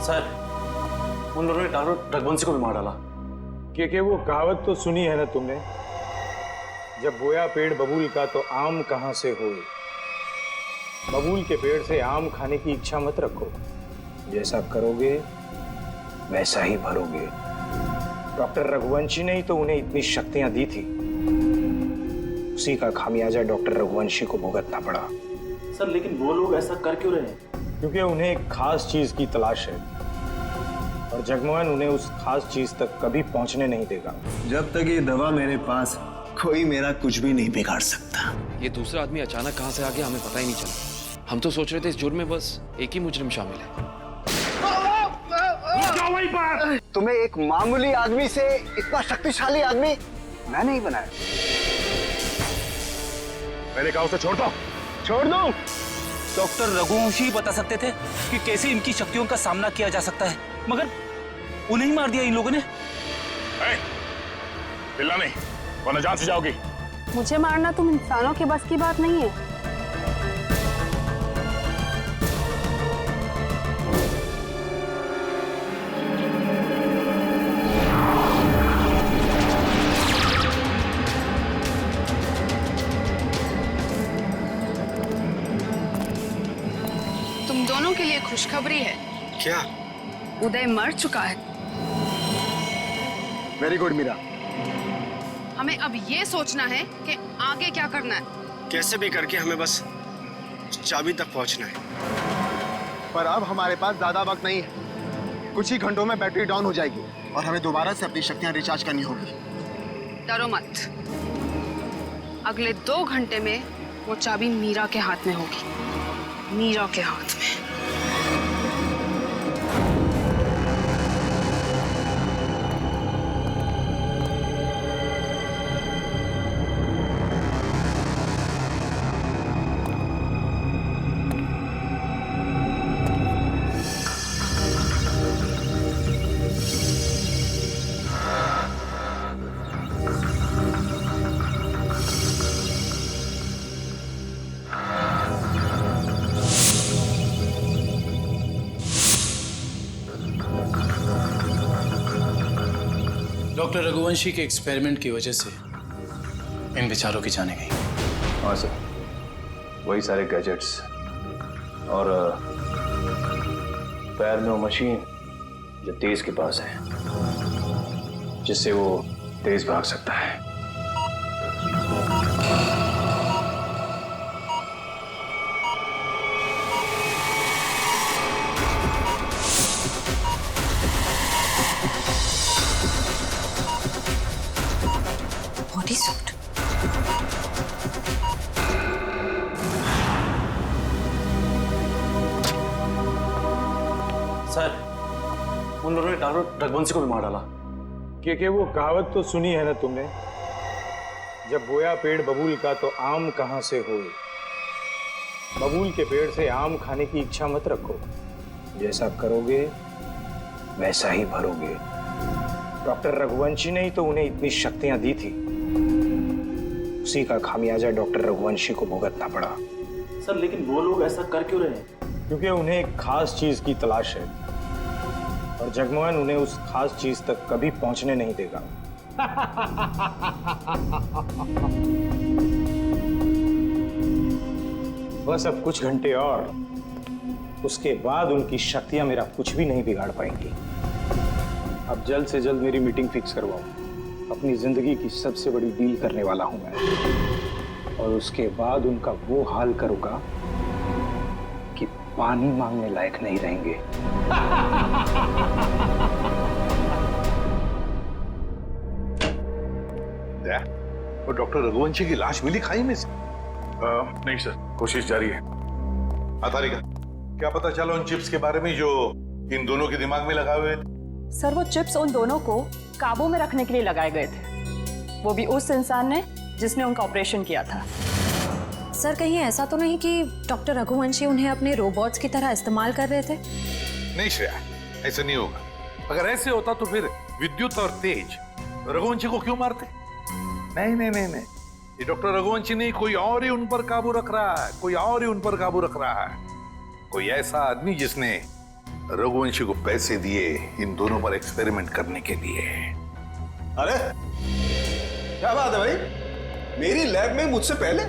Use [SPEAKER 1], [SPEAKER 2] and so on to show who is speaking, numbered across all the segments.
[SPEAKER 1] Sir, उन लोगों ने डॉक्टर रघुवंशी को भी मार डाला।
[SPEAKER 2] कि वो कहावत तो सुनी है ना तुमने, जब बोया पेड़ बबूल का तो आम कहां से होए। बबूल के पेड़ से आम खाने की इच्छा मत रखो, जैसा करोगे वैसा ही भरोगे। डॉक्टर रघुवंशी ने ही तो उन्हें इतनी शक्तियां दी थी, उसी का खामियाजा डॉक्टर रघुवंशी को भुगतना पड़ा।
[SPEAKER 1] सर, लेकिन वो लोग ऐसा कर क्यों रहे हैं?
[SPEAKER 2] क्योंकि उन्हें एक खास चीज की तलाश है और जगमोहन उन्हें उस खास चीज तक कभी पहुंचने नहीं देगा।
[SPEAKER 3] जब तक ये दवा मेरे पास, कोई मेरा कुछ भी नहीं बिगाड़ सकता।
[SPEAKER 4] ये दूसरा आदमी अचानक कहां से आ गया हमें पता ही नहीं चला। हम तो सोच रहे थे इस जुर्म में बस एक ही मुजरिम शामिल है।
[SPEAKER 3] तुम्हें एक मामूली आदमी से इतना शक्तिशाली आदमी मैं नहीं बनाया।
[SPEAKER 5] मैंने कहा उसे छोड़ दो।
[SPEAKER 3] छोड़ दो।
[SPEAKER 6] डॉक्टर रघुवंशी बता सकते थे कि कैसे इनकी शक्तियों का सामना किया जा सकता है, मगर उन्हें ही मार दिया इन लोगों ने।
[SPEAKER 5] चिल्ला नहीं वरना जान से जाओगी।
[SPEAKER 7] मुझे मारना तुम इंसानों के बस की बात नहीं है। तुम दोनों के लिए खुशखबरी है।
[SPEAKER 3] क्या?
[SPEAKER 7] उदय मर चुका है।
[SPEAKER 3] Very good Meera.
[SPEAKER 7] हमें अब ये सोचना है कि आगे क्या करना है।
[SPEAKER 3] कैसे भी करके हमें बस चाबी तक पहुंचना है। पर अब हमारे पास ज्यादा वक्त नहीं है। कुछ ही घंटों में बैटरी डाउन हो जाएगी और हमें दोबारा से अपनी शक्तियां रिचार्ज करनी होगी।
[SPEAKER 7] डरो मत, अगले 2 घंटे में वो चाबी मीरा के हाथ में होगी। मीरा के हाथ में।
[SPEAKER 1] डॉक्टर रघुवंशी के एक्सपेरिमेंट की वजह से इन बेचारों की जाने गई।
[SPEAKER 8] हाँ सर, वही सारे गैजेट्स और पैर में वो मशीन जो तेज के पास है, जिससे वो तेज भाग सकता है।
[SPEAKER 9] Body suit.
[SPEAKER 1] सर, उन लोगों ने डॉक्टर रघुवंशी को भी मार डाला।
[SPEAKER 2] कि वो कहावत तो सुनी है ना तुमने, जब बोया पेड़ बबूल का तो आम कहां से होए। बबूल के पेड़ से आम खाने की इच्छा मत रखो, जैसा करोगे वैसा ही भरोगे। डॉक्टर रघुवंशी ने ही तो उन्हें इतनी शक्तियां दी थी, उसी का खामियाजा डॉक्टर रघुवंशी को भुगतना पड़ा।
[SPEAKER 1] सर, लेकिन वो लोग ऐसा कर क्यों रहे हैं?
[SPEAKER 2] क्योंकि उन्हें एक खास चीज की तलाश है और जगमोहन उन्हें उस खास चीज तक कभी पहुंचने नहीं देगा। बस अब कुछ घंटे और, उसके बाद उनकी शक्तियां मेरा कुछ भी नहीं बिगाड़ पाएंगी। अब जल्द से जल्द मेरी मीटिंग फिक्स करवाओ। अपनी जिंदगी की सबसे बड़ी डील करने वाला हूं मैं, और उसके बाद उनका वो हाल करूंगा कि पानी मांगने लायक नहीं रहेंगे।
[SPEAKER 5] वो डॉक्टर रघुवंशी की लाश मिली खाई में से? नहीं सर, कोशिश जारी है। तारिका, क्या पता चला उन चिप्स के बारे में जो इन दोनों के दिमाग में लगाए हुए थे?
[SPEAKER 10] सर, वो चिप्स उन दोनों को काबू में रखने के लिए लगाए गए थे, वो भी उस इंसान ने जिसने उनका ऑपरेशन किया था।
[SPEAKER 9] सर, कहीं ऐसा तो नहीं कि डॉक्टर रघुवंशी उन्हें अपने रोबोट्स की तरह इस्तेमाल कर रहे थे?
[SPEAKER 5] नहीं श्रेया, ऐसा नहीं होगा। अगर ऐसे होता तो फिर विद्युत और तेज रघुवंशी को क्यों मारते? नहीं नहीं नहीं नहीं, ये डॉक्टर रघुवंशी नहीं, कोई और ही उन पर काबू रख रहा है, कोई और ही उन पर काबू रख रहा है। कोई ऐसा आदमी जिसने रघुवंशी को पैसे दिए इन दोनों पर एक्सपेरिमेंट करने के लिए।
[SPEAKER 11] अरे क्या बात है भाई, मेरी लैब में मुझसे पहले।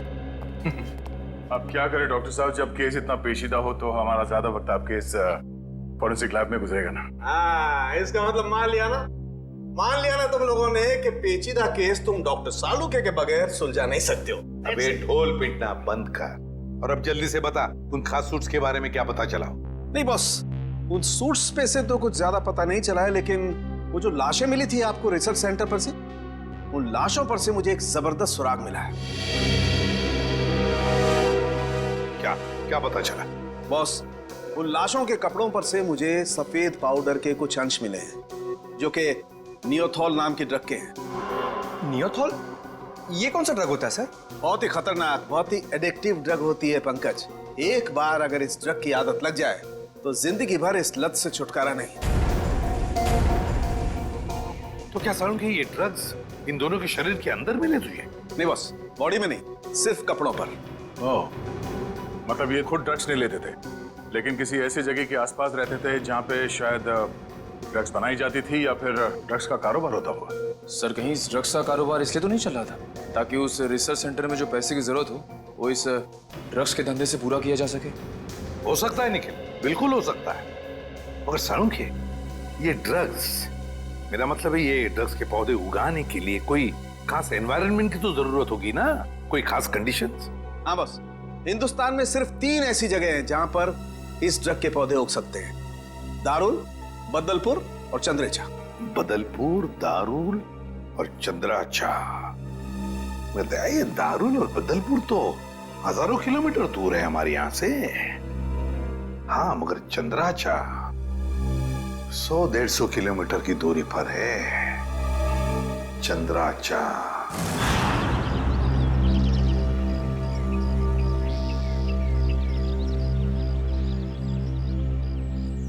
[SPEAKER 5] अब क्या करें डॉक्टर साहब, जब केस इतना पेचीदा हो तो हमारा ज्यादा वक्त आपके इस फॉरेंसिक लैब में गुजरेगा ना।
[SPEAKER 11] हाँ, इसका मतलब मान लिया ना तुम लोगों ने कि पेचीदा केस तुम डॉक्टर सालुके के बगैर सुलझा नहीं सकते हो।
[SPEAKER 5] अबे ढोल पिटना बंद कर और अब जल्दी से बता, उन खास सूट्स के बारे में क्या पता चला?
[SPEAKER 11] नहीं बॉस, उन सूट्स पे से तो कुछ ज्यादा पता नहीं चला है, लेकिन वो जो लाशें मिली थी आपको रिसर्च सेंटर पर से, उन लाशों पर से मुझे एक जबरदस्त सुराग मिला है।
[SPEAKER 5] क्या क्या पता चला?
[SPEAKER 11] बॉस, उन लाशों के कपड़ों पर से मुझे सफेद पाउडर के कुछ अंश मिले हैं जो कि नियोथॉल नाम की ड्रग के हैं।
[SPEAKER 12] नियोथॉल? ये कौन सा ड्रग होता है सर?
[SPEAKER 11] बहुत ही खतरनाक, बहुत ही एडिक्टिव ड्रग होती है पंकज। एक बार अगर इस ड्रग की आदत लग जाए तो जिंदगी भर इस लत से छुटकारा नहीं।
[SPEAKER 5] तो क्या सालू कि ये ड्रग्स इन दोनों के शरीर के अंदर मिले तुझे?
[SPEAKER 11] नहीं बॉस, बॉडी में नहीं, सिर्फ कपड़ों पर।
[SPEAKER 5] ओह, मतलब ये खुद ड्रग्स नहीं लेते थे, लेकिन किसी ऐसी जगह के आसपास रहते थे जहाँ पे शायद ड्रग्स बनाई जाती थी या फिर ड्रग्स का कारोबार होता हुआ।
[SPEAKER 4] सर कहीं इस ड्रग्स का कारोबार इसलिए तो नहीं चल रहा था ताकि उस रिसर्च सेंटर में जो पैसे की जरूरत हो वो इस ड्रग्स के धंधे से पूरा किया जा सके?
[SPEAKER 5] हो सकता है निखिल, बिल्कुल हो सकता है, मगर सालू के ये ड्रग्स, मेरा मतलब है ये ड्रग्स के पौधे उगाने के लिए कोई खास एनवायरनमेंट की तो जरूरत होगी ना, कोई खास कंडीशंस।
[SPEAKER 11] हाँ बस, हिंदुस्तान में सिर्फ 3 ऐसी जगह हैं जहां पर इस ड्रग के पौधे उग सकते हैं: दारुल, बदलपुर और चंद्रेचा।
[SPEAKER 5] बदलपुर, दारुल और चंद्राचा। ये दारुल और बदलपुर तो हजारों किलोमीटर दूर है हमारे यहाँ से। हाँ, मगर चंद्राचा 100-150 किलोमीटर की दूरी पर है। चंद्राचा।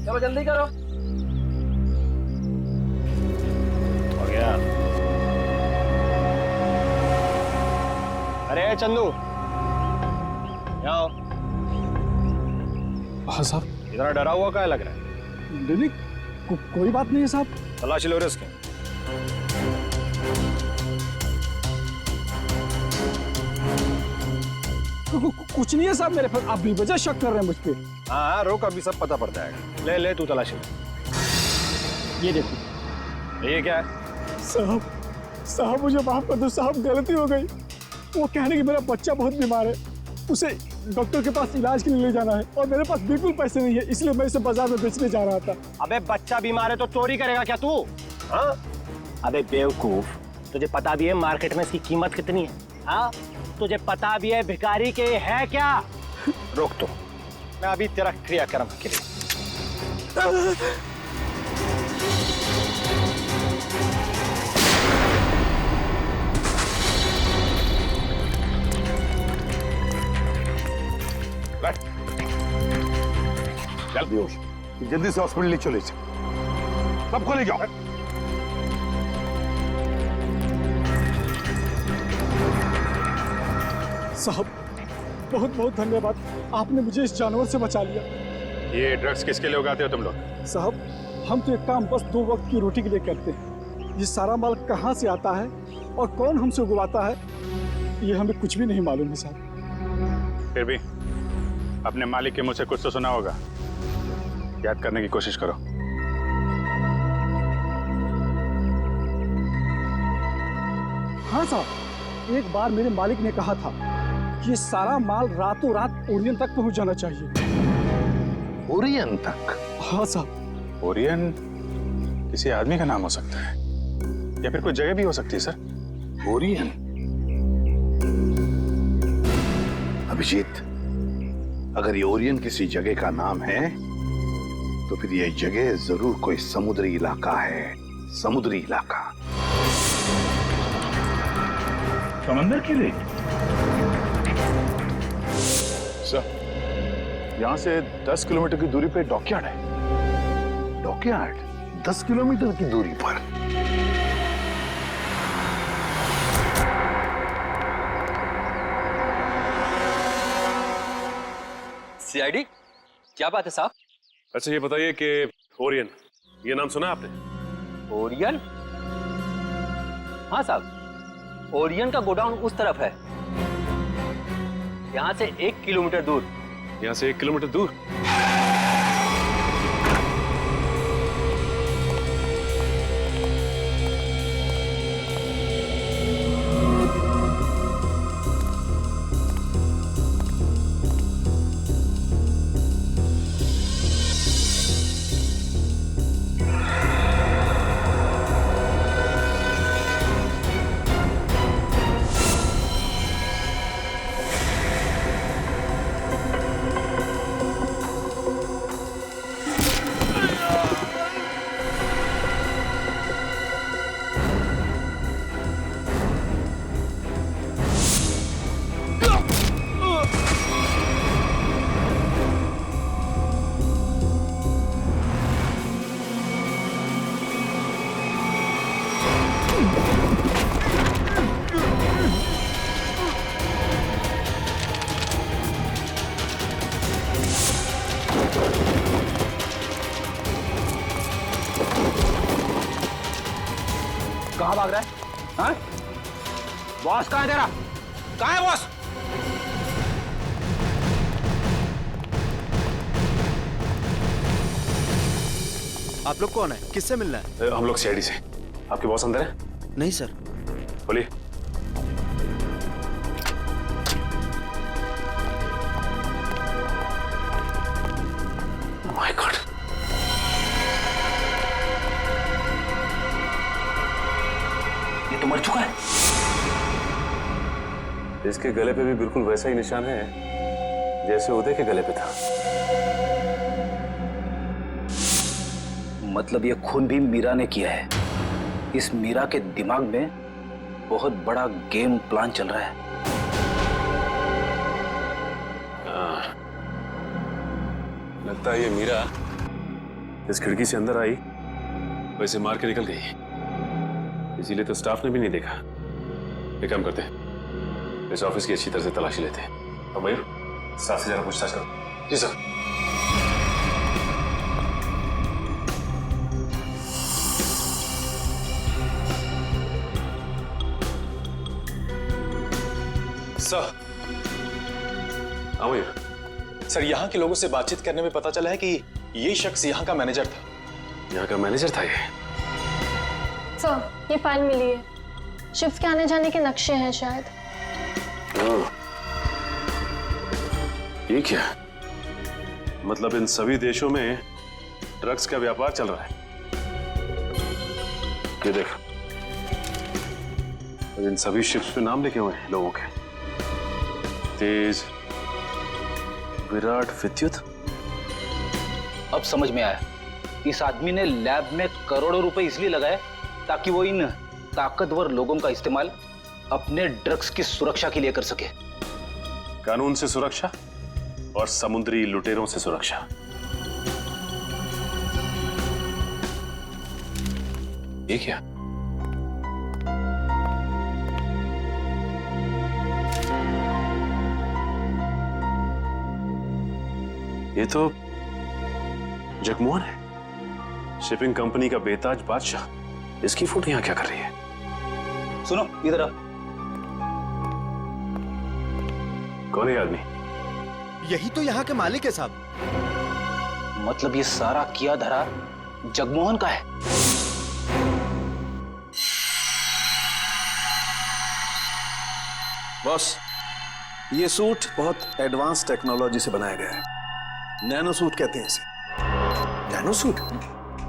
[SPEAKER 12] चलो जल्दी करो।
[SPEAKER 8] हो गया।
[SPEAKER 12] अरे चंदू, आओ।
[SPEAKER 2] हाँ साहब।
[SPEAKER 12] इतना डरा हुआ क्या लग रहा है?
[SPEAKER 2] नहीं, कोई बात नहीं है साहब।
[SPEAKER 12] तलाशी लो इसके।
[SPEAKER 2] कुछ नहीं है साहब मेरे पर, आप बेवजह शक कर रहे हैं मुझ पे।
[SPEAKER 12] हाँ रोक, अभी सब पता पड़ जाएगा। ले ले तू तलाशी ले।
[SPEAKER 2] ये देखो।
[SPEAKER 12] ये क्या है?
[SPEAKER 2] साहब मुझे माफ कर दो साहब, गलती हो गई। वो कहने कि मेरा बच्चा बहुत बीमार है, उसे डॉक्टर के पास इलाज के लिए ले जाना है और मेरे पास बिल्कुल पैसे नहीं है, इसलिए मैं इसे बाजार में बेचने जा रहा था।
[SPEAKER 12] अबे बच्चा बीमार है तो चोरी करेगा क्या तू? हाँ? अबे बेवकूफ, तुझे पता भी है मार्केट में इसकी कीमत कितनी है? हाँ? तुझे पता भी है भिखारी के है क्या? रोक तो, मैं अभी तेरा क्रियाक्रम के लिए।
[SPEAKER 5] जल्दी से हॉस्पिटल ले चले, सबको ले जाओ।
[SPEAKER 2] साहब बहुत बहुत धन्यवाद, आपने मुझे इस जानवर से बचा लिया।
[SPEAKER 5] ये ड्रग्स किसके लिए उगाते हो तुम लोग?
[SPEAKER 2] साहब हम तो एक काम बस 2 वक्त की रोटी के लिए करते हैं। ये सारा माल कहाँ से आता है और कौन हमसे उगवाता है, ये हमें कुछ भी नहीं मालूम है साहब।
[SPEAKER 5] फिर भी अपने मालिक के मुंह से कुछ तो सुना होगा, याद करने की कोशिश करो।
[SPEAKER 2] हाँ साहब, एक बार मेरे मालिक ने कहा था कि ये सारा माल रातों रात ओरियन तक पहुंच जाना चाहिए।
[SPEAKER 5] ओरियन तक?
[SPEAKER 2] हाँ साहब।
[SPEAKER 5] ओरियन किसी आदमी का नाम हो सकता है या फिर कोई जगह भी हो सकती है सर। ओरियन? अभिजीत, अगर ये ओरियन किसी जगह का नाम है तो फिर यह जगह जरूर कोई समुद्री इलाका है। समुद्री इलाका। समंदर की रेत? सर, यहां से 10 किलोमीटर की दूरी पे डॉकयार्ड है। डॉकयार्ड 10 किलोमीटर की दूरी पर?
[SPEAKER 13] सीआईडी, क्या बात है साहब? अच्छा ये बताइए कि ओरियन, ये नाम सुना आपने?
[SPEAKER 12] ओरियन? हाँ साहब, ओरियन का गोडाउन उस तरफ है, यहाँ से 1 किलोमीटर दूर।
[SPEAKER 13] यहाँ से 1 किलोमीटर दूर?
[SPEAKER 12] कहाँ भाग रहा है? हाँ? बॉस कहाँ है तेरा? कहाँ है बॉस?
[SPEAKER 3] आप लोग कौन है? किससे मिलना है?
[SPEAKER 13] हम लोग सीआईडी से। आपके बॉस अंदर है?
[SPEAKER 3] नहीं सर।
[SPEAKER 13] बोलिए। माय गॉड,
[SPEAKER 6] ये तो मर चुका है।
[SPEAKER 13] इसके गले पे भी बिल्कुल वैसा ही निशान है जैसे उदय के गले पे था।
[SPEAKER 6] मतलब ये खून भी मीरा ने किया है। इस मीरा के दिमाग में बहुत बड़ा गेम प्लान चल रहा है।
[SPEAKER 13] लगता है ये मीरा इस खिड़की से अंदर आई, वैसे मार के निकल गई। इसीलिए तो स्टाफ ने भी नहीं देखा। एक काम करते हैं, इस ऑफिस की अच्छी तरह से तलाशी लेते हैं। और मयूर, स्टाफ से जरा पूछताछ करो। जी सर।
[SPEAKER 1] सर,
[SPEAKER 13] हाँ मयूर।
[SPEAKER 1] सर यहाँ के लोगों से बातचीत करने में पता चला है कि ये शख्स यहाँ का मैनेजर था।
[SPEAKER 13] यहाँ का मैनेजर था ये?
[SPEAKER 14] सर, ये फाइल मिली है। शिफ्ट के आने जाने के नक्शे हैं शायद।
[SPEAKER 13] ये क्या? मतलब इन सभी देशों में ड्रग्स का व्यापार चल रहा है। ये देख, इन सभी शिप्स पे नाम लिखे हुए हैं लोगों के। तेज, विराट, विद्युत।
[SPEAKER 6] अब समझ में आया, इस आदमी ने लैब में करोड़ों रुपए इसलिए लगाए ताकि वो इन ताकतवर लोगों का इस्तेमाल अपने ड्रग्स की सुरक्षा के लिए कर सके।
[SPEAKER 13] कानून से सुरक्षा और समुद्री लुटेरों से सुरक्षा। ये क्या? ये तो जगमोहन है, शिपिंग कंपनी का बेताज बादशाह। इसकी फोटो यहां क्या कर रही है?
[SPEAKER 6] सुनो, इधर आ।
[SPEAKER 13] कौन है आदमी?
[SPEAKER 3] यही तो यहाँ के मालिक है साहब।
[SPEAKER 6] मतलब ये सारा किया धरा जगमोहन का है।
[SPEAKER 11] बॉस, ये सूट बहुत एडवांस टेक्नोलॉजी से बनाया गया है। नैनो सूट कहते हैं इसे।
[SPEAKER 3] Nano suit?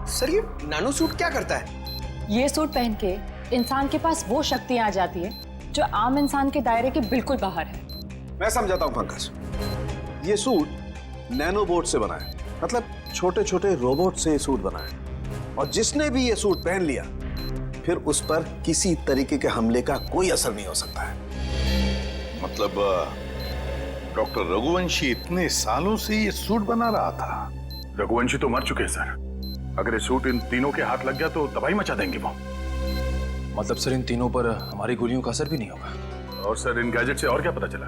[SPEAKER 3] सर, ये नैनो सूट क्या करता है?
[SPEAKER 10] ये सूट पहन के इंसान के पास वो शक्तियां आ जाती है जो आम इंसान के दायरे के बिल्कुल बाहर है।
[SPEAKER 11] मैं समझाता हूं पंकज। ये सूट नैनो बोट से बना है, मतलब छोटे छोटे रोबोट से ये सूट बना है। और जिसने भी ये सूट पहन लिया, फिर उस पर किसी तरीके के हमले का कोई असर नहीं हो सकता है।
[SPEAKER 5] मतलब डॉक्टर रघुवंशी इतने सालों से ये सूट बना रहा था?
[SPEAKER 15] रघुवंशी तो मर चुके हैं सर। अगर ये सूट इन तीनों के हाथ लग गया तो तबाही मचा देंगे वो।
[SPEAKER 4] मतलब सर, इन तीनों पर हमारी गोलियों का असर भी नहीं होगा?
[SPEAKER 15] और सर, इन गैजेट से और क्या पता चला?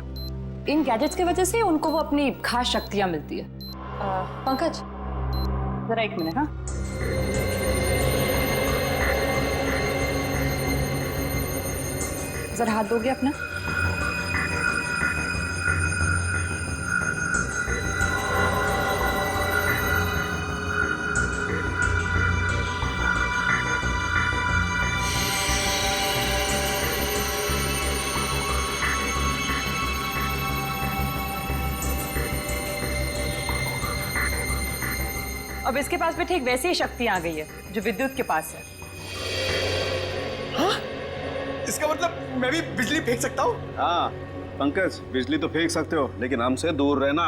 [SPEAKER 10] इन गैजेट्स की वजह से उनको वो अपनी खास शक्तियां मिलती है। पंकज, जरा एक मिनट। हाँ, जरा हाथ दोगे अपना। अब इसके पास भी ठीक वैसी ही शक्ति आ गई है जो विद्युत के पास है।
[SPEAKER 11] हाँ? इसका मतलब मैं भी बिजली फेंक सकता हूँ? हाँ पंकज, बिजली तो फेंक सकते हो लेकिन हमसे दूर रहना।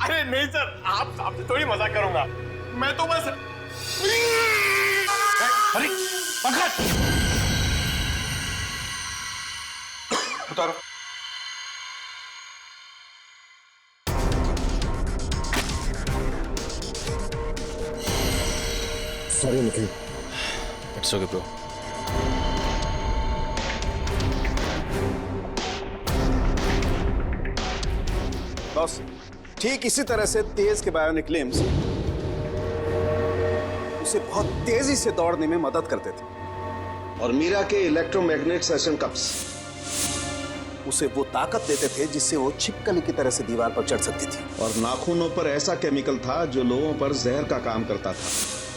[SPEAKER 12] अरे नहीं सर, आपसे थोड़ी मजाक करूंगा, मैं तो बस।
[SPEAKER 5] अरे पंकज, उतारो।
[SPEAKER 11] Sorry Nikhil.
[SPEAKER 1] It's okay bro.
[SPEAKER 11] Boss, ठीक इसी तरह से तेज के बायोनिक लिम्स उसे बहुत तेजी से दौड़ने में मदद करते थे, और मीरा के इलेक्ट्रोमैग्नेट सेशन कप्स उसे वो ताकत देते थे जिससे वो छिपकली की तरह से दीवार पर चढ़ सकती थी।
[SPEAKER 16] और नाखूनों पर ऐसा केमिकल था जो लोगों पर जहर का काम करता था।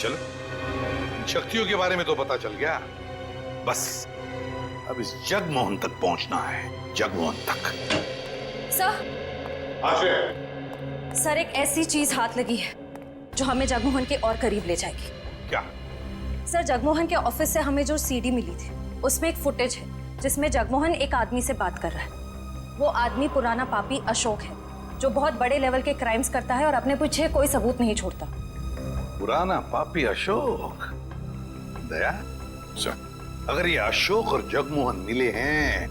[SPEAKER 5] चलो, शक्तियों के बारे में तो पता चल गया, बस अब इस जगमोहन तक पहुंचना है। जगमोहन तक।
[SPEAKER 9] सर, सर एक ऐसी चीज हाथ लगी है जो हमें जगमोहन के और करीब ले जाएगी।
[SPEAKER 5] क्या?
[SPEAKER 9] सर, जगमोहन के ऑफिस से हमें जो सीडी मिली थी उसमें एक फुटेज है जिसमें जगमोहन एक आदमी से बात कर रहा है। वो आदमी पुराना पापी अशोक है जो बहुत बड़े लेवल के क्राइम्स करता है और अपने पीछे कोई सबूत नहीं छोड़ता।
[SPEAKER 5] पुराना पापी अशोक? दया, अगर ये अशोक और जगमोहन मिले हैं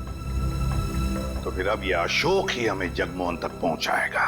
[SPEAKER 5] तो फिर अब ये अशोक ही हमें जगमोहन तक पहुंचाएगा।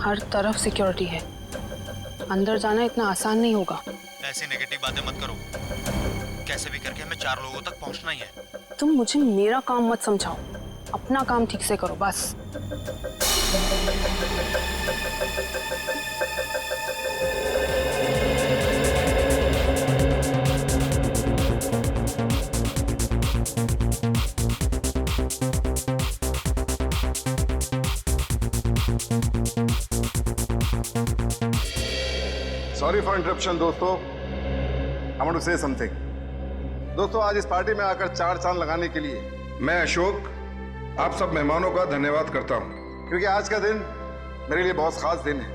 [SPEAKER 7] हर तरफ सिक्योरिटी है, अंदर जाना इतना आसान नहीं होगा।
[SPEAKER 3] ऐसी नेगेटिव बातें मत करो, कैसे भी करके हमें 4 लोगों तक पहुंचना ही है।
[SPEAKER 7] तुम मुझे मेरा काम मत समझाओ, अपना काम ठीक से करो बस।
[SPEAKER 16] सॉरी फॉर इंटरप्शन दोस्तों, I want to say something. दोस्तों, आज इस पार्टी में आकर 4 चांद लगाने के लिए मैं अशोक आप सब मेहमानों का धन्यवाद करता हूं, क्योंकि आज का दिन मेरे लिए बहुत खास दिन है।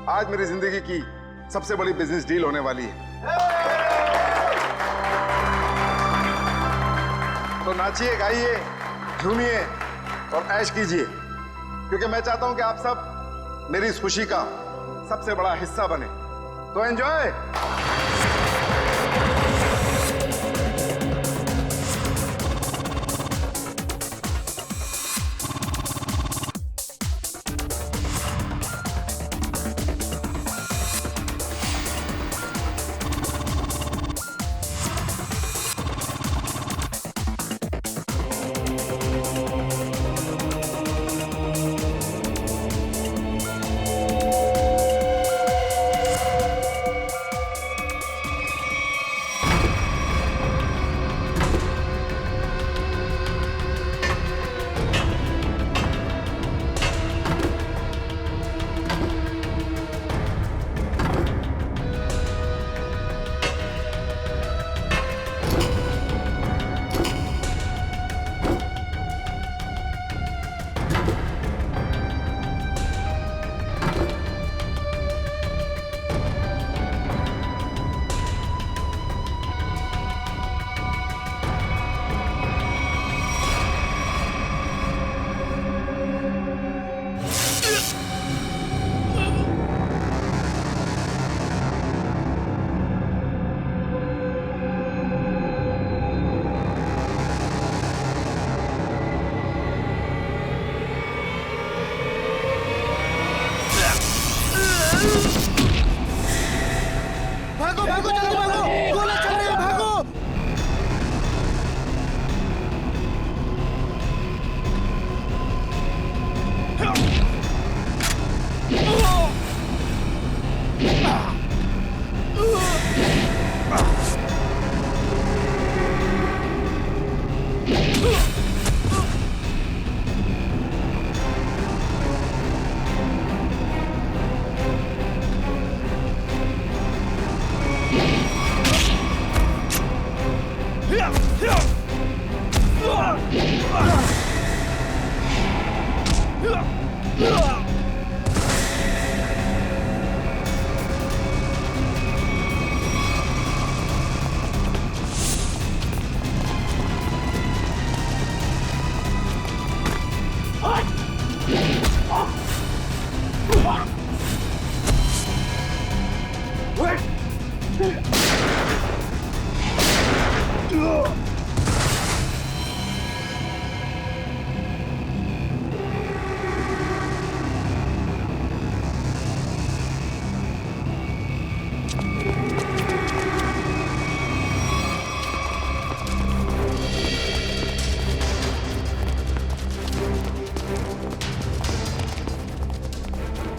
[SPEAKER 16] आज मेरी जिंदगी की सबसे बड़ी बिजनेस डील होने वाली है। तो नाचिए, गाइए, झूमिए और ऐश कीजिए, क्योंकि मैं चाहता हूं कि आप सब मेरी इस खुशी का सबसे बड़ा हिस्सा बने। तो एंजॉय।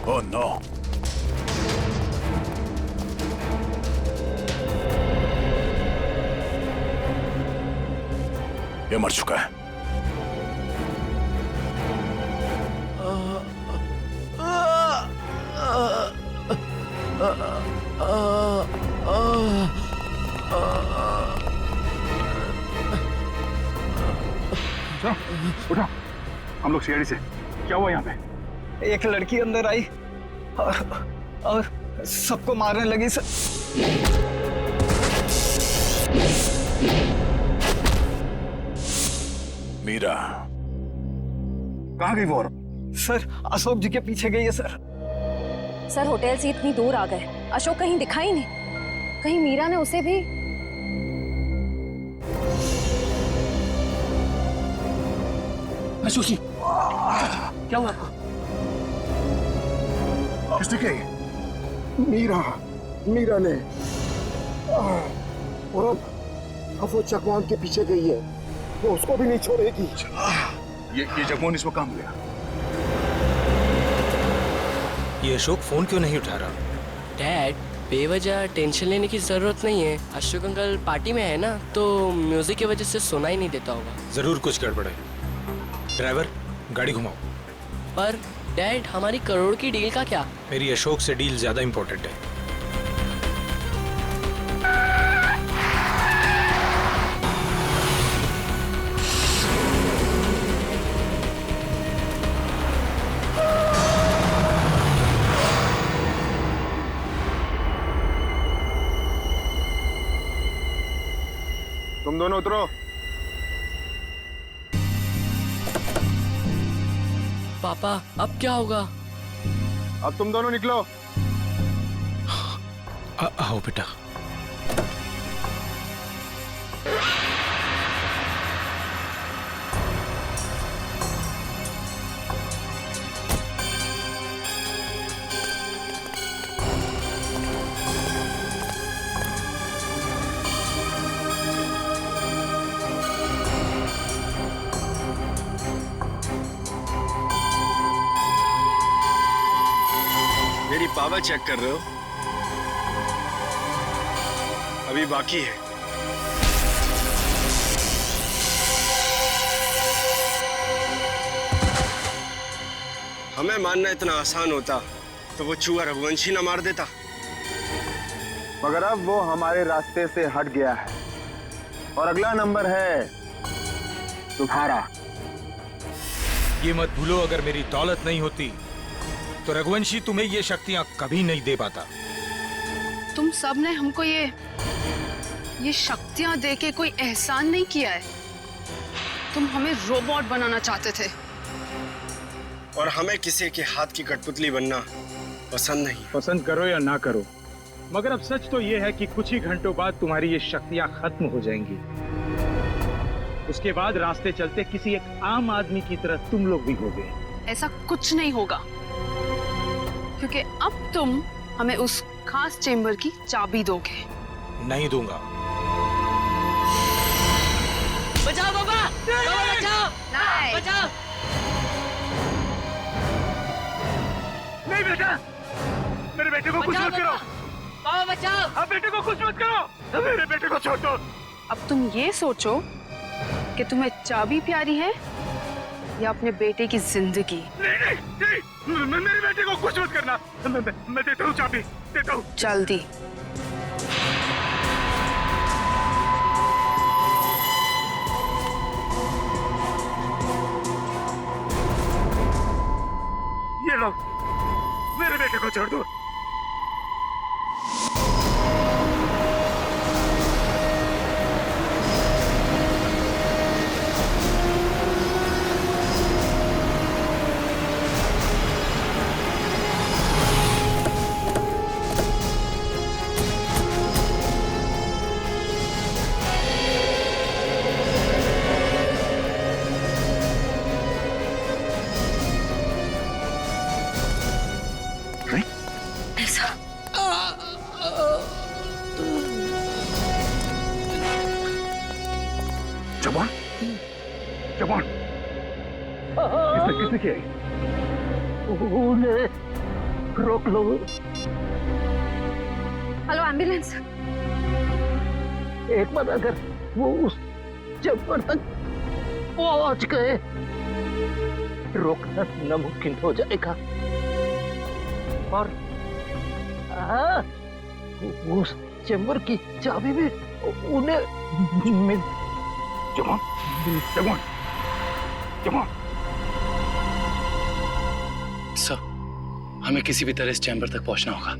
[SPEAKER 15] Oh no! ये मर चुका है।
[SPEAKER 5] उठो, हम लोग सीआईडी से। क्या हुआ यहाँ पे?
[SPEAKER 17] एक लड़की अंदर आई और सबको मारने लगी सर।
[SPEAKER 15] मीरा कहाँ गई वो?
[SPEAKER 17] सर अशोक जी के पीछे गई है सर।
[SPEAKER 9] सर होटल से इतनी दूर आ गए, अशोक कहीं दिखाई नहीं। कहीं मीरा ने उसे भी।
[SPEAKER 15] अशोक जी क्या हुआ आपको? किसने कही?
[SPEAKER 3] मीरा ने। और अब वो चकवान के पीछे गई है, वो उसको भी नहीं छोड़ेगी।
[SPEAKER 15] ये जगमोहन इसको काम गया।
[SPEAKER 18] ये अशोक फोन क्यों नहीं उठा रहा?
[SPEAKER 19] डैड, बेवजह टेंशन लेने की जरूरत नहीं है। अशोक अंकल पार्टी में है ना, तो म्यूजिक की वजह से सुना ही नहीं देता होगा।
[SPEAKER 18] जरूर कुछ गड़बड़ है। ड्राइवर गाड़ी घुमाओ।
[SPEAKER 19] पर डैड, हमारी करोड़ की डील का क्या?
[SPEAKER 18] मेरी अशोक से डील ज्यादा इंपॉर्टेंट है।
[SPEAKER 16] तुम दोनों उतरो।
[SPEAKER 19] पापा, अब क्या होगा?
[SPEAKER 16] अब तुम दोनों निकलो।
[SPEAKER 18] आओ बेटा।
[SPEAKER 3] मेरी पावर चेक कर रहे हो? अभी बाकी है। हमें मानना इतना आसान होता तो वो चूहा रघुवंशी ना मार देता। मगर अब वो हमारे रास्ते से हट गया है और अगला नंबर है तुम्हारा।
[SPEAKER 18] ये मत भूलो, अगर मेरी दौलत नहीं होती तो रघुवंशी तुम्हें ये शक्तियां कभी नहीं दे पाता।
[SPEAKER 7] तुम सब ने हमको ये शक्तियां देके कोई एहसान नहीं किया है। तुम हमें रोबोट बनाना चाहते थे
[SPEAKER 3] और हमें किसी के हाथ की कठपुतली बनना पसंद नहीं।
[SPEAKER 2] पसंद करो या ना करो, मगर अब सच तो ये है कि कुछ ही घंटों बाद तुम्हारी ये शक्तियां खत्म हो जाएंगी। उसके बाद रास्ते चलते किसी एक आम आदमी की तरह तुम लोग भी होगे।
[SPEAKER 7] ऐसा कुछ नहीं होगा, क्योंकि अब तुम हमें उस खास चेंबर की चाबी दोगे।
[SPEAKER 18] नहीं दूंगा।
[SPEAKER 19] बचाओ बाबा, बाबा बचाओ, बचाओ।
[SPEAKER 5] नहीं बेटा, मेरे बेटे को कुछ मत करो।
[SPEAKER 19] बाबा बचाओ।
[SPEAKER 5] अब बेटे को कुछ मत करो, मेरे बेटे को छोड़ दो।
[SPEAKER 7] अब तुम ये सोचो कि तुम्हें चाबी प्यारी है या अपने बेटे की जिंदगी।
[SPEAKER 5] नहीं, मेरे बेटे को कुछ मत करना। मैं देता हूँ चाबी, देता हूँ।
[SPEAKER 7] जल्दी।
[SPEAKER 15] छोड़ दो। जवान, जवान, किसने किया?
[SPEAKER 12] रोक लो।
[SPEAKER 9] Hello ambulance.
[SPEAKER 12] एक बार अगर वो उस चैम्बर तक पहुंच गए, रोकना नामुमकिन हो जाएगा। और उस चैम्बर की चाबी भी उन्हें
[SPEAKER 15] जवान, जवान, जवान।
[SPEAKER 1] सर, हमें किसी भी तरह इस चैम्बर तक पहुंचना होगा।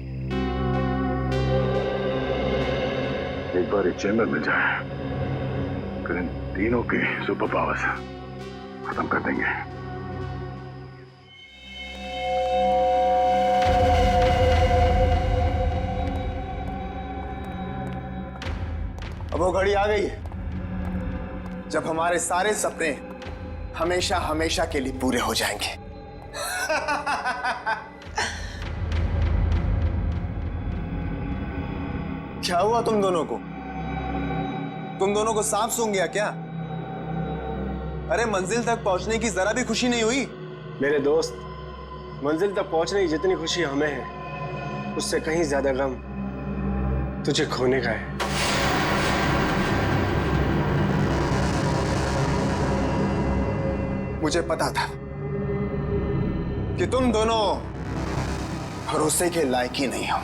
[SPEAKER 15] एक बार इस चैम्बर में जाए, फिर इन तीनों की सुपर पावर्स खत्म कर देंगे।
[SPEAKER 3] अब वो घड़ी आ गई है जब हमारे सारे सपने हमेशा हमेशा के लिए पूरे हो जाएंगे। क्या हुआ तुम दोनों को? तुम दोनों को सांप सूंघ गया क्या? अरे मंजिल तक पहुंचने की जरा भी खुशी नहीं हुई?
[SPEAKER 12] मेरे दोस्त, मंजिल तक पहुंचने की जितनी खुशी हमें है, उससे कहीं ज्यादा गम तुझे खोने का है।
[SPEAKER 3] मुझे पता था कि तुम दोनों भरोसे के लायक ही नहीं हो।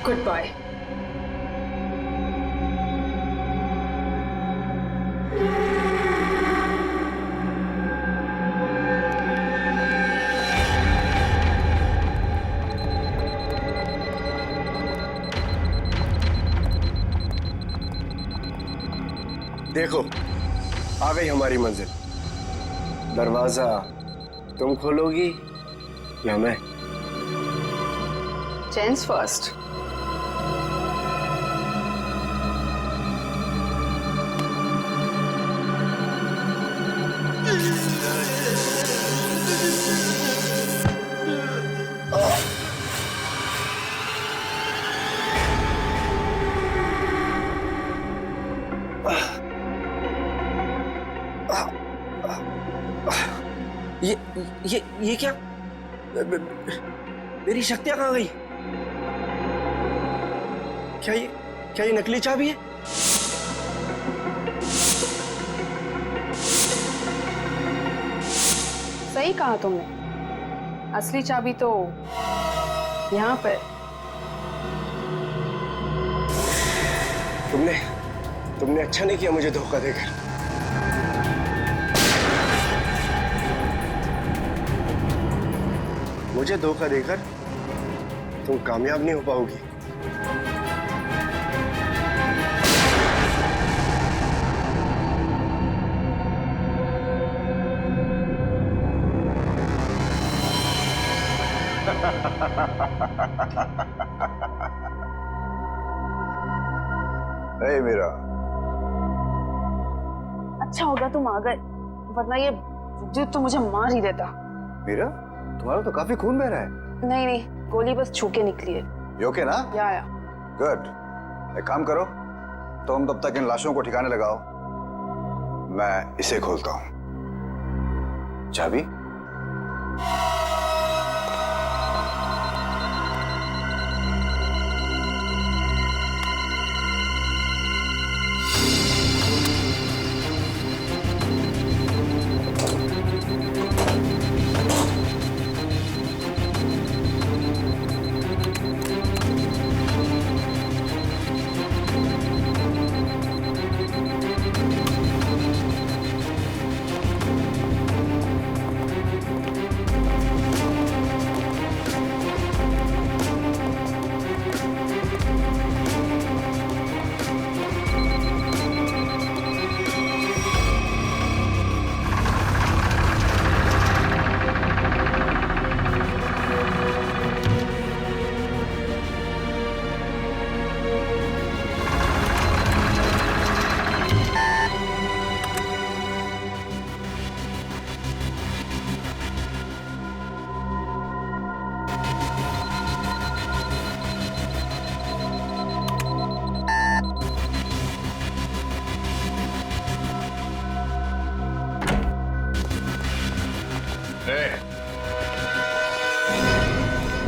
[SPEAKER 7] Goodbye.
[SPEAKER 12] देखो, आ गई हमारी मंजिल। दरवाजा तुम खोलोगी या मैं?
[SPEAKER 7] Gents first.
[SPEAKER 12] ये क्या? मेरी शक्तियां कहाँ गई? क्या ये नकली चाबी है?
[SPEAKER 7] सही कहा तुमने, असली चाबी तो यहाँ पर।
[SPEAKER 12] तुमने अच्छा नहीं किया मुझे धोखा देकर। मुझे धोखा देकर तुम कामयाब नहीं हो पाओगी।
[SPEAKER 16] नहीं मीरा,
[SPEAKER 7] अच्छा होगा तुम आ गए, वरना ये विद्युत तो मुझे मार ही देता।
[SPEAKER 16] मीरा, तुम्हारा तो काफी खून बह रहा है।
[SPEAKER 7] नहीं नहीं, गोली बस छू के निकली है।
[SPEAKER 16] You okay ना?
[SPEAKER 7] या।
[SPEAKER 16] गुड। एक काम करो, तुम तब तक इन लाशों को ठिकाने लगाओ, मैं इसे खोलता हूं। चाबी?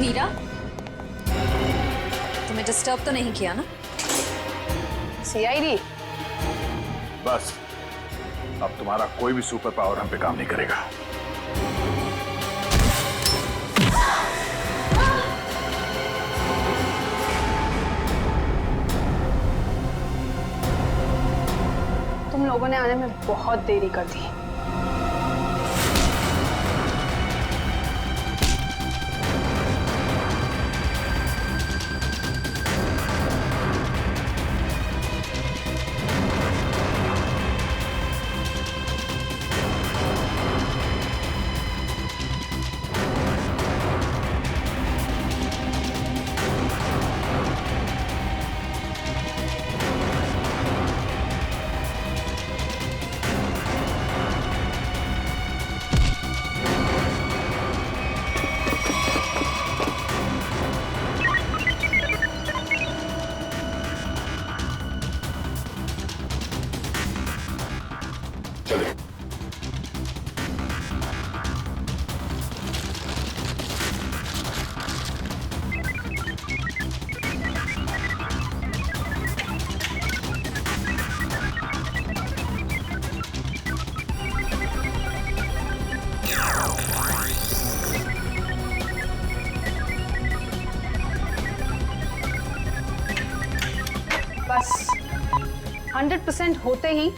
[SPEAKER 9] मीरा, तुम्हें डिस्टर्ब तो नहीं किया ना?
[SPEAKER 7] सीआईडी?
[SPEAKER 5] बस अब तुम्हारा कोई भी सुपर पावर हम पे काम नहीं करेगा।
[SPEAKER 7] तुम लोगों ने आने में बहुत देरी कर दी। बस 100% होते ही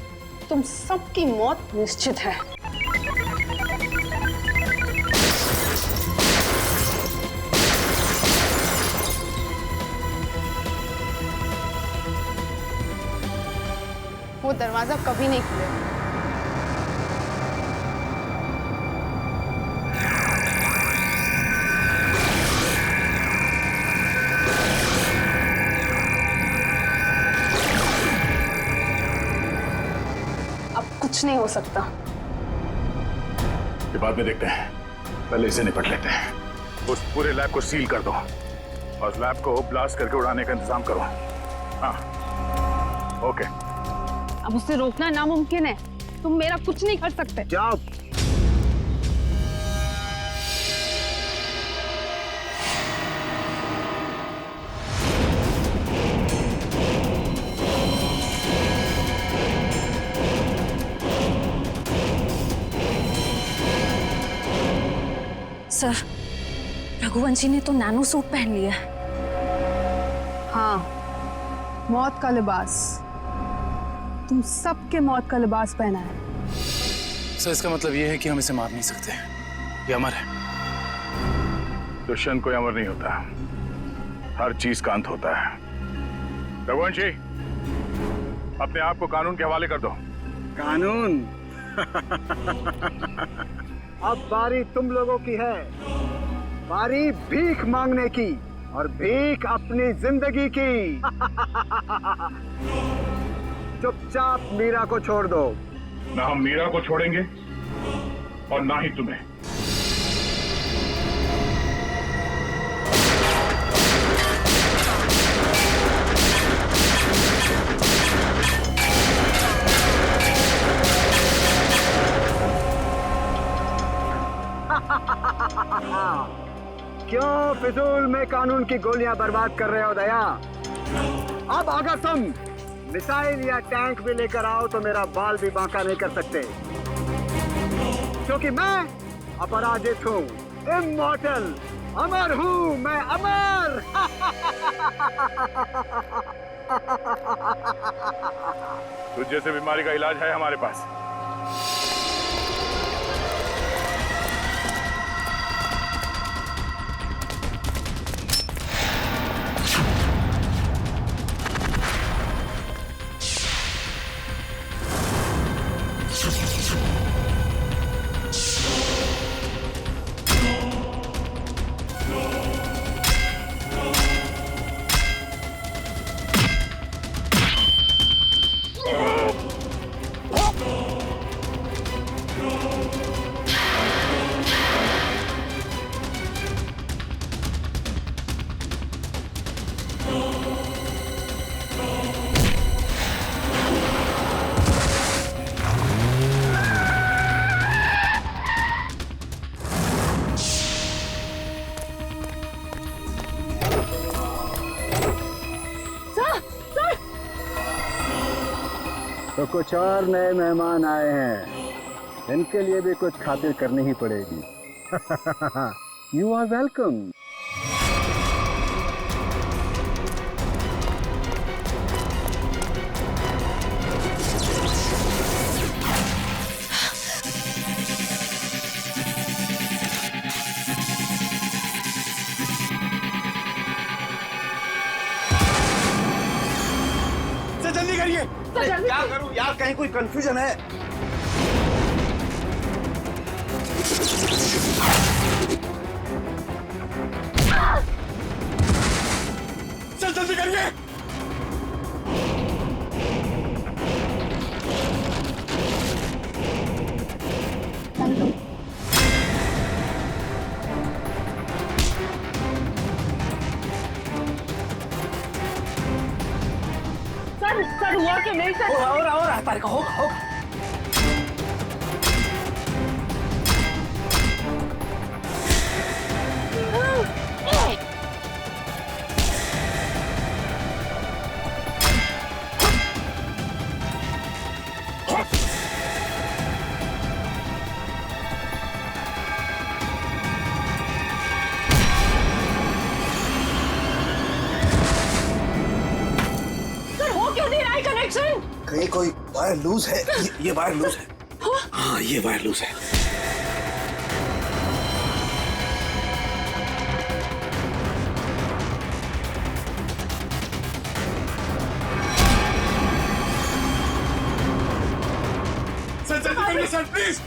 [SPEAKER 7] तुम सबकी मौत निश्चित है। वो दरवाजा कभी नहीं खुलेगा। कुछ नहीं हो सकता।
[SPEAKER 5] ये बाद में देखते हैं, पहले इसे निपट लेते हैं। उस पूरे लैब को सील कर दो और लैब को ब्लास्ट करके उड़ाने का इंतजाम करो। हाँ, ओके।
[SPEAKER 7] अब उसे रोकना नामुमकिन है। तुम मेरा कुछ नहीं कर सकते।
[SPEAKER 12] जाओ।
[SPEAKER 9] सर, रघुवंशी ने तो नैनो सूट पहन लिया है।
[SPEAKER 7] हाँ, मौत का लिबास। तुम सबके मौत का लिबास पहना है।
[SPEAKER 1] सर, इसका मतलब ये है कि हम इसे मार नहीं सकते। ये अमर है।
[SPEAKER 5] दुष्यंत कोई अमर नहीं होता, हर चीज का अंत होता है। रघुवंशी, अपने आप को कानून के हवाले कर दो।
[SPEAKER 12] कानून? अब बारी तुम लोगों की है। बारी भीख मांगने की, और भीख अपनी जिंदगी की। चुपचाप मीरा को छोड़ दो,
[SPEAKER 15] ना हम मीरा को छोड़ेंगे और ना ही तुम्हें।
[SPEAKER 12] क्यों फिजूल में कानून की गोलियां बर्बाद कर रहे हो दया? अब अगर तुम मिसाइल या टैंक भी लेकर आओ तो मेरा बाल भी बांका नहीं कर सकते, क्योंकि मैं अपराजित हूँ, इमॉर्टल, अमर हूँ मैं, अमर।
[SPEAKER 15] तुझ जैसे बीमारी का इलाज है हमारे पास।
[SPEAKER 12] तो कुछ और नए मेहमान आए हैं, इनके लिए भी कुछ खातिर करनी ही पड़ेगी। You are welcome. जल्दी करिए। क्या करूं यार, कहीं कोई कंफ्यूजन है? चल जल्दी करिए।
[SPEAKER 10] सर हुआ कि नहीं सर?
[SPEAKER 12] और तारिका होगा।
[SPEAKER 11] कहीं कोई वायर लूज है। ये वायर लूज है। हाँ ये वायर लूज है।
[SPEAKER 12] सर जल्दी करिए सर, प्लीज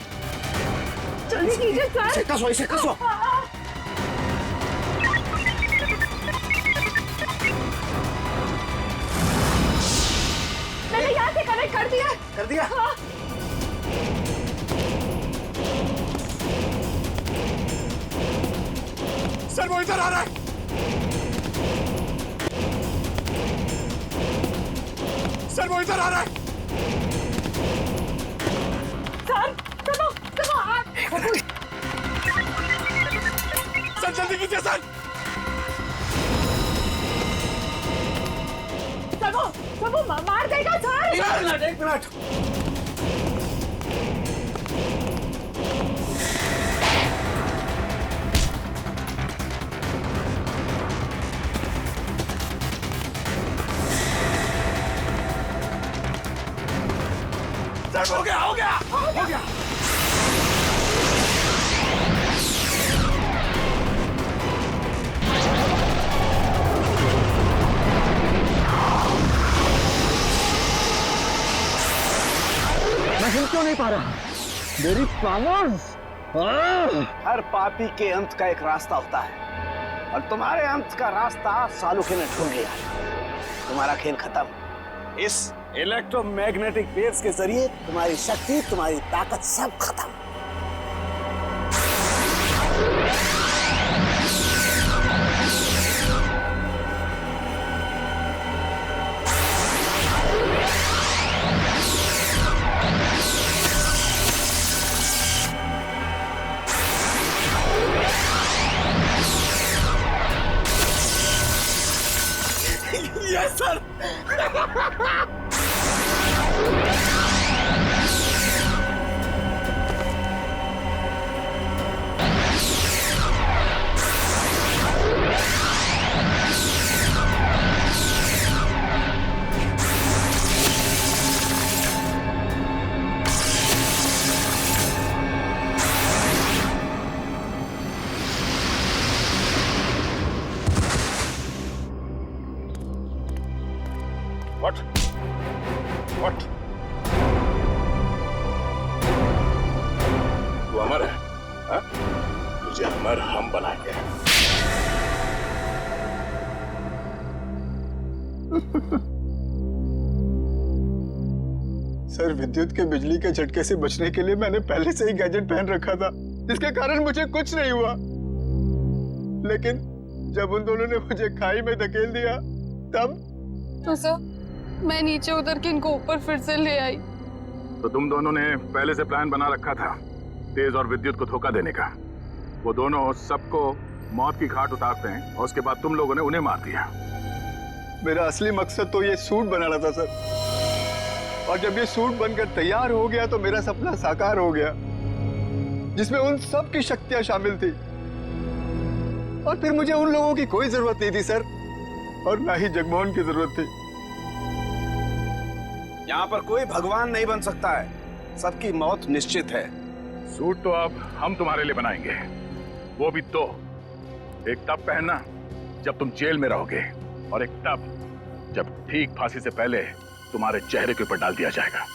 [SPEAKER 10] जल्दी कीजिए सर।
[SPEAKER 12] इसे कसो।
[SPEAKER 10] मैंने यहाँ से कनेक्ट कर दिया।
[SPEAKER 12] कर दिया?
[SPEAKER 10] हाँ।
[SPEAKER 12] सर वो इधर आ रहा है। सर वो इधर आ रहा है।
[SPEAKER 10] सर चलो
[SPEAKER 12] सर जल्दी कीजिए सर।
[SPEAKER 10] वो मार देगा सर।
[SPEAKER 12] एक मिनट। सर हो गया। मैं हिल क्यों नहीं पा रहा? मेरी पावर्स।
[SPEAKER 11] हर पापी के अंत का एक रास्ता होता है और तुम्हारे अंत का रास्ता सालुखे ने ढूंढ लिया। तुम्हारा खेल खत्म। इस इलेक्ट्रोमैग्नेटिक वेव्स के जरिए तुम्हारी शक्ति, तुम्हारी ताकत सब खत्म। Yes sir.
[SPEAKER 5] What? What? तू अमर है, हाँ? तुझे अमर हम बनाएंगे।
[SPEAKER 2] सर, विद्युत के बिजली के झटके से बचने के लिए मैंने पहले से ही गैजेट पहन रखा था, जिसके कारण मुझे कुछ नहीं हुआ। लेकिन जब उन दोनों ने मुझे खाई में धकेल दिया, तब
[SPEAKER 7] तो सर मैं नीचे उतर के इनको ऊपर फिर से ले आई।
[SPEAKER 5] तो तुम दोनों ने पहले से प्लान बना रखा था तेज और विद्युत को धोखा देने का। वो दोनों सबको मौत की घाट उतारते हैं और उसके बाद तुम लोगों ने उन्हें मार दिया।
[SPEAKER 2] मेरा असली मकसद तो ये सूट बनाना था सर, और जब ये सूट बनकर तैयार हो गया तो मेरा सपना साकार हो गया, जिसमें उन सब की शक्तियां शामिल थी। और फिर मुझे उन लोगों की कोई जरूरत नहीं थी सर, और ना ही जगमोहन की जरूरत थी।
[SPEAKER 11] यहाँ पर कोई भगवान नहीं बन सकता है, सबकी मौत निश्चित है।
[SPEAKER 5] सूट तो अब हम तुम्हारे लिए बनाएंगे, वो भी दो। एक तब पहनना जब तुम जेल में रहोगे, और एक तब जब ठीक फांसी से पहले तुम्हारे चेहरे के ऊपर डाल दिया जाएगा।